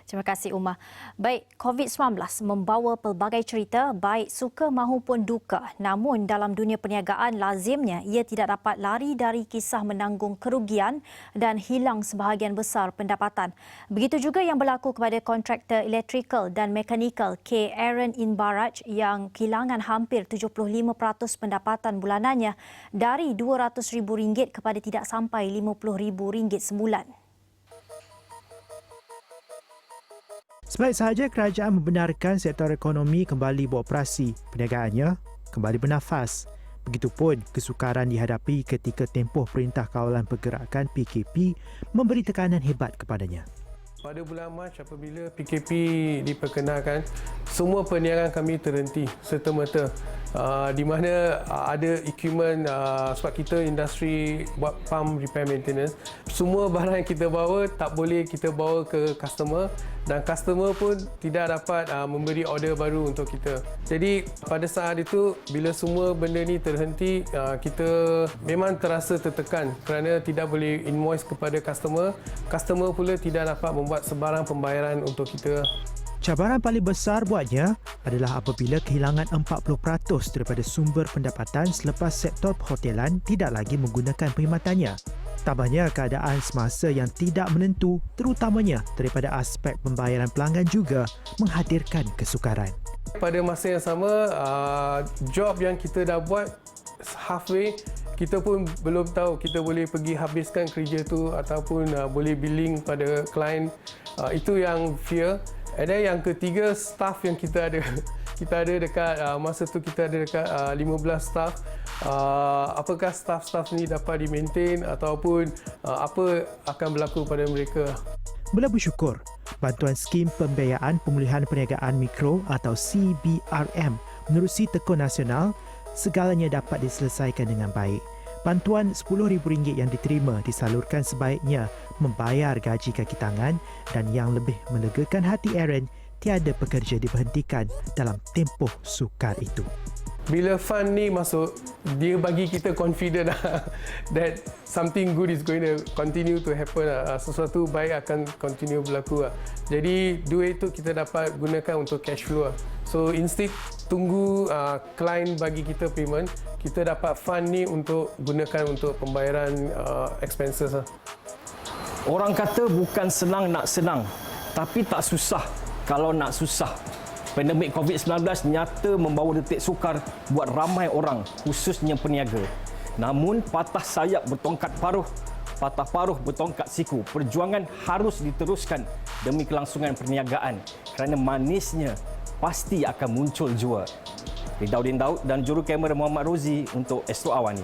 Terima kasih Umar. Baik, COVID-19 membawa pelbagai cerita baik suka mahupun duka. Namun dalam dunia perniagaan lazimnya ia tidak dapat lari dari kisah menanggung kerugian dan hilang sebahagian besar pendapatan. Begitu juga yang berlaku kepada kontraktor elektrikal dan mekanikal K. Aaron Inbaraj yang kehilangan hampir 75% pendapatan bulanannya dari RM200,000 kepada tidak sampai RM50,000 sebulan. Sebaik sahaja kerajaan membenarkan sektor ekonomi kembali beroperasi, perniagaannya kembali bernafas. Begitupun kesukaran dihadapi ketika tempoh Perintah Kawalan Pergerakan PKP memberi tekanan hebat kepadanya. Pada bulan Mac apabila PKP diperkenalkan, semua perniagaan kami terhenti serta-merta. Di mana ada equipment sebab kita industri buat pump repair maintenance. Semua barang yang kita bawa tak boleh kita bawa ke customer dan customer pun tidak dapat memberi order baru untuk kita. Jadi pada saat itu bila semua benda ni terhenti, kita memang terasa tertekan kerana tidak boleh invoice kepada customer. Customer pula tidak dapat membuat sebarang pembayaran untuk kita. Cabaran paling besar buatnya adalah apabila kehilangan 40% daripada sumber pendapatan selepas sektor perhotelan tidak lagi menggunakan perkhidmatannya. Tambahnya keadaan semasa yang tidak menentu terutamanya daripada aspek pembayaran pelanggan juga menghadirkan kesukaran. Pada masa yang sama, job yang kita dah buat halfway, kita pun belum tahu kita boleh pergi habiskan kerja tu ataupun boleh billing pada klien. Itu yang fear. And then yang ketiga, staff yang kita ada. Kita ada dekat, masa tu kita ada dekat 15 staff. Apakah staff-staff ni dapat di-maintain ataupun apa akan berlaku pada mereka. Bela bersyukur, bantuan skim pembiayaan pemulihan perniagaan mikro atau CBRM menerusi tekun nasional, segalanya dapat diselesaikan dengan baik. Bantuan RM10,000 yang diterima disalurkan sebaiknya membayar gaji kaki tangan dan yang lebih melegakan hati Aaron, tiada pekerja diberhentikan dalam tempoh sukar itu. Bila fund ni masuk, dia bagi kita confident that something good is going to continue to happen. Sesuatu baik akan continue berlaku. Jadi duit itu kita dapat gunakan untuk cash flow. So instead tunggu klien bagi kita payment, kita dapat fund ni untuk gunakan untuk pembayaran expenses. Orang kata bukan senang nak senang, tapi tak susah kalau nak susah. Pandemik COVID-19 nyata membawa detik sukar buat ramai orang, khususnya peniaga. Namun patah sayap bertongkat paruh, patah paruh bertongkat siku. Perjuangan harus diteruskan demi kelangsungan perniagaan kerana manisnya pasti akan muncul jua. Ridauddin Daud dan juru kamera Muhammad Rozi untuk Astro Awani.